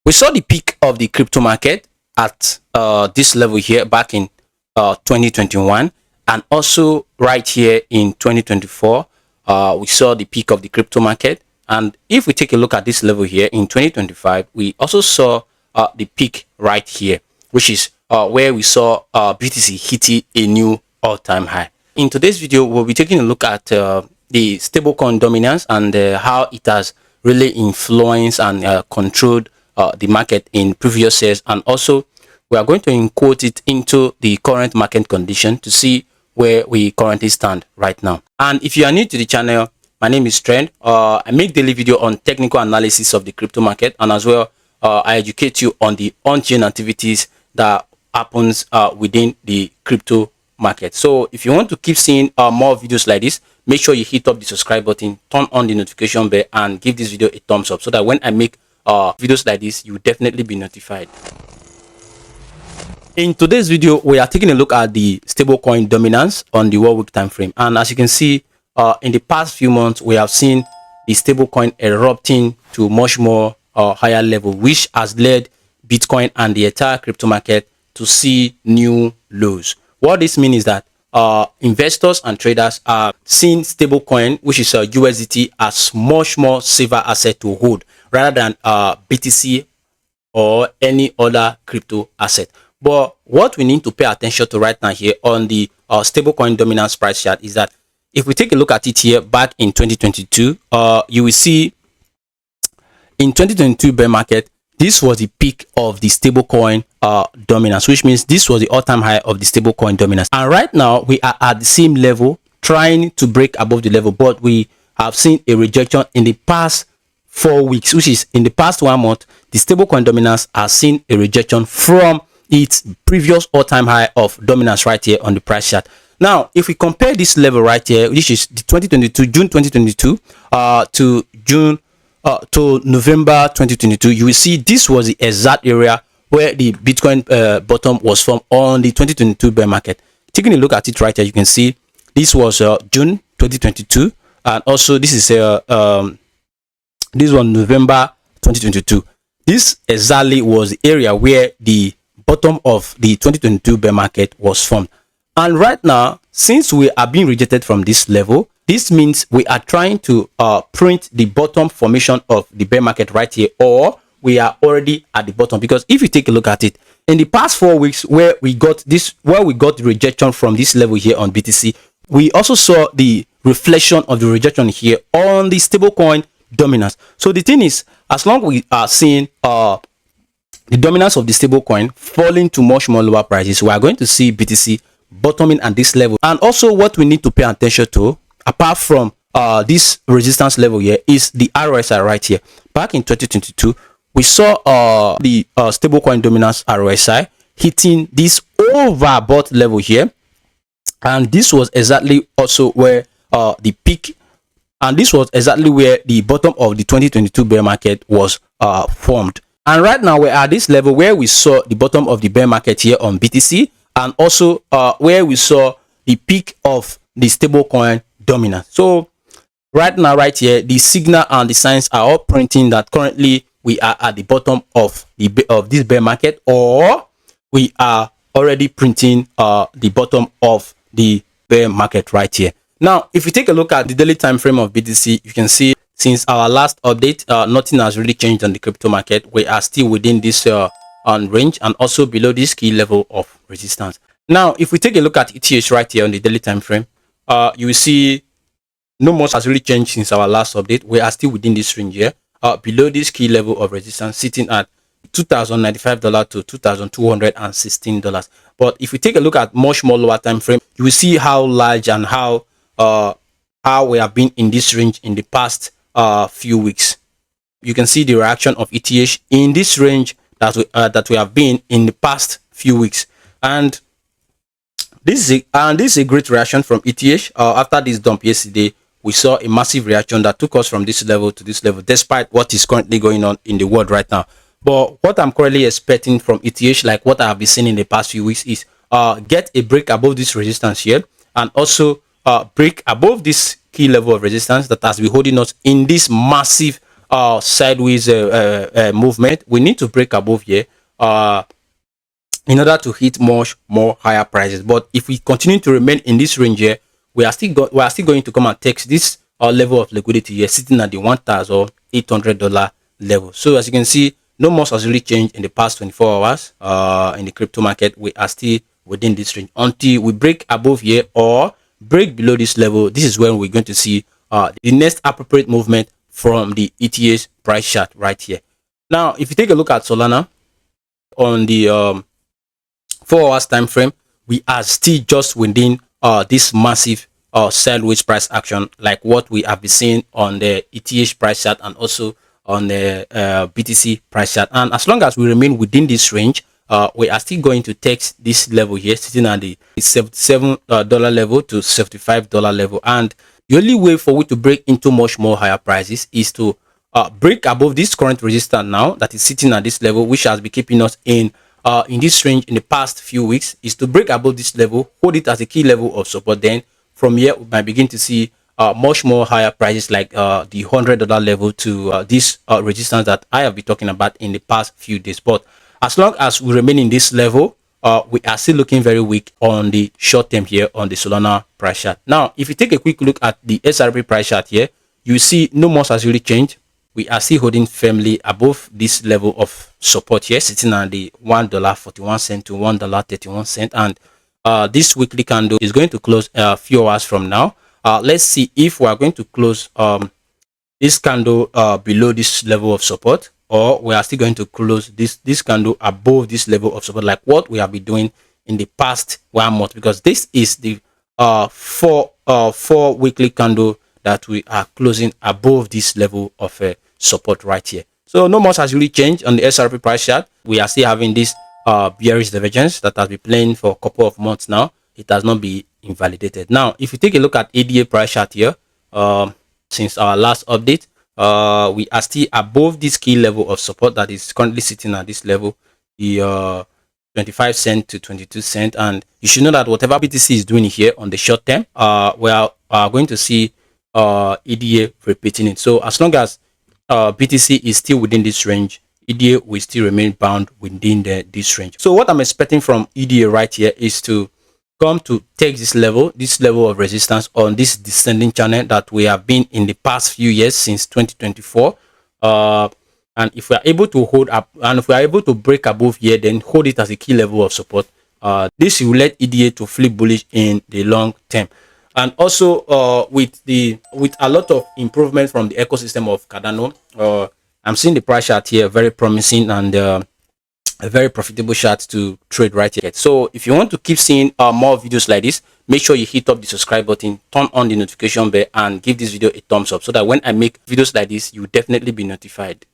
We saw the peak of the crypto market at this level here back in 2021, and also right here in 2024 we saw the peak of the crypto market. And if we take a look at this level here in 2025, we also saw the peak right here, which is where we saw BTC hitting a new all-time high. In today's video, we'll be taking a look at the stablecoin dominance and how it has really influenced and controlled the market in previous years, and also we are going to encode it into the current market condition to see where we currently stand right now. And if you are new to the channel, my name is Trend. I make daily video on technical analysis of the crypto market, and as well I educate you on the on-chain activities that happens within the crypto market. So if you want to keep seeing more videos like this, make sure you hit up the subscribe button, turn on the notification bell, and give this video a thumbs up so that when I make videos like this, you will definitely be notified. In today's video, we are taking a look at the stablecoin dominance on the 1 week time frame, and as you can see, in the past few months, we have seen the stablecoin erupting to much more higher level, which has led Bitcoin and the entire crypto market to see new lows. What this means is that investors and traders are seeing stablecoin, which is USDT, as much more safer asset to hold rather than BTC or any other crypto asset. But what we need to pay attention to right now here on the stablecoin dominance price chart is that if we take a look at it here back in 2022, you will see in 2022 bear market, this was the peak of the stablecoin dominance, which means this was the all-time high of the stablecoin dominance. And right now we are at the same level, trying to break above the level, but we have seen a rejection in the past 4 weeks, which is in the past 1 month. The stablecoin dominance has seen a rejection from its previous all-time high of dominance right here on the price chart. Now, if we compare this level right here, which is the June 2022 to November 2022, you will see this was the exact area where the Bitcoin bottom was from on the 2022 bear market. Taking a look at it right here, you can see this was June 2022, and also this is this one November 2022. This exactly was the area where the bottom of the 2022 bear market was formed. And right now, since we are being rejected from this level, this means we are trying to print the bottom formation of the bear market right here, or we are already at the bottom. Because if you take a look at it, in the past 4 weeks where we got the rejection from this level here on BTC, we also saw the reflection of the rejection here on the stablecoin dominance. So the thing is, as long as we are seeing the dominance of the stablecoin falling to much more lower prices, we are going to see BTC bottoming at this level. And also what we need to pay attention to, apart from this resistance level here, is the RSI right here. Back in 2022, we saw the stablecoin dominance RSI hitting this overbought level here, and this was exactly also where the peak, and this was exactly where the bottom of the 2022 bear market was formed. And right now we're at this level where we saw the bottom of the bear market here on BTC, and also where we saw the peak of the stablecoin dominance. So right now, right here, the signal and the signs are all printing that currently we are at the bottom of this bear market, or we are already printing the bottom of the bear market right here. Now, if you take a look at the daily time frame of BTC, you can see since our last update, nothing has really changed on the crypto market. We are still within this range and also below this key level of resistance. Now, if we take a look at ETH right here on the daily time frame, you will see no much has really changed since our last update. We are still within this range here, below this key level of resistance, sitting at $2,095 to $2,216. But if we take a look at much more lower time frame, you will see how large and how we have been in this range in the past few weeks. You can see the reaction of ETH in this range that we have been in the past few weeks, and this is a great reaction from ETH. After this dump yesterday, we saw a massive reaction that took us from this level to this level, despite what is currently going on in the world right now. But what I'm currently expecting from ETH, like what I have been seeing in the past few weeks, is get a break above this resistance here, and also break above this key level of resistance that has been holding us in this massive sideways movement. We need to break above here in order to hit much more higher prices. But if we continue to remain in this range here, we are still going to come and test this level of liquidity here, sitting at the $1,800 level. So as you can see, no much has really changed in the past 24 hours in the crypto market. We are still within this range until we break above here or break below this level. This is when we're going to see the next appropriate movement from the ETH price chart right here. Now if you take a look at Solana on the 4 hours time frame, we are still just within this massive sideways price action, like what we have been seeing on the ETH price chart and also on the BTC price chart. And as long as we remain within this range, we are still going to test this level here, sitting at the $77 level to $75 level. And the only way for we to break into much more higher prices is to break above this current resistance now that is sitting at this level, which has been keeping us in this range in the past few weeks, is to break above this level, hold it as a key level of support. Then from here we might begin to see much more higher prices, like the $100 level to this resistance that I have been talking about in the past few days. But as long as we remain in this level, we are still looking very weak on the short term here on the Solana price chart. Now if you take a quick look at the XRP price chart here, you see no much has really changed. We are still holding firmly above this level of support here, sitting at the $1.41 to $1.31. And this weekly candle is going to close a few hours from now. Let's see if we are going to close this candle below this level of support, or we are still going to close this candle above this level of support, like what we have been doing in the past 1 month, because this is the four weekly candle that we are closing above this level of support right here. So no much has really changed on the XRP price chart. We are still having this bearish divergence that has been playing for a couple of months now. It has not been invalidated. Now if you take a look at ADA price chart here, since our last update, we are still above this key level of support that is currently sitting at this level, the 25 cent to 22 cent. And you should know that whatever BTC is doing here on the short term, we are going to see EDA repeating it. So as long as BTC is still within this range, EDA will still remain bound within this range. So what I'm expecting from EDA right here is to come to take this level of resistance on this descending channel that we have been in the past few years since 2024. And if we are able to hold up, and if we are able to break above here, then hold it as a key level of support, this will let EDA to flip bullish in the long term. And also with a lot of improvement from the ecosystem of Cardano, I'm seeing the price chart here very promising and a very profitable chart to trade right here. So if you want to keep seeing more videos like this, make sure you hit up the subscribe button, turn on the notification bell, and give this video a thumbs up so that when I make videos like this, you will definitely be notified.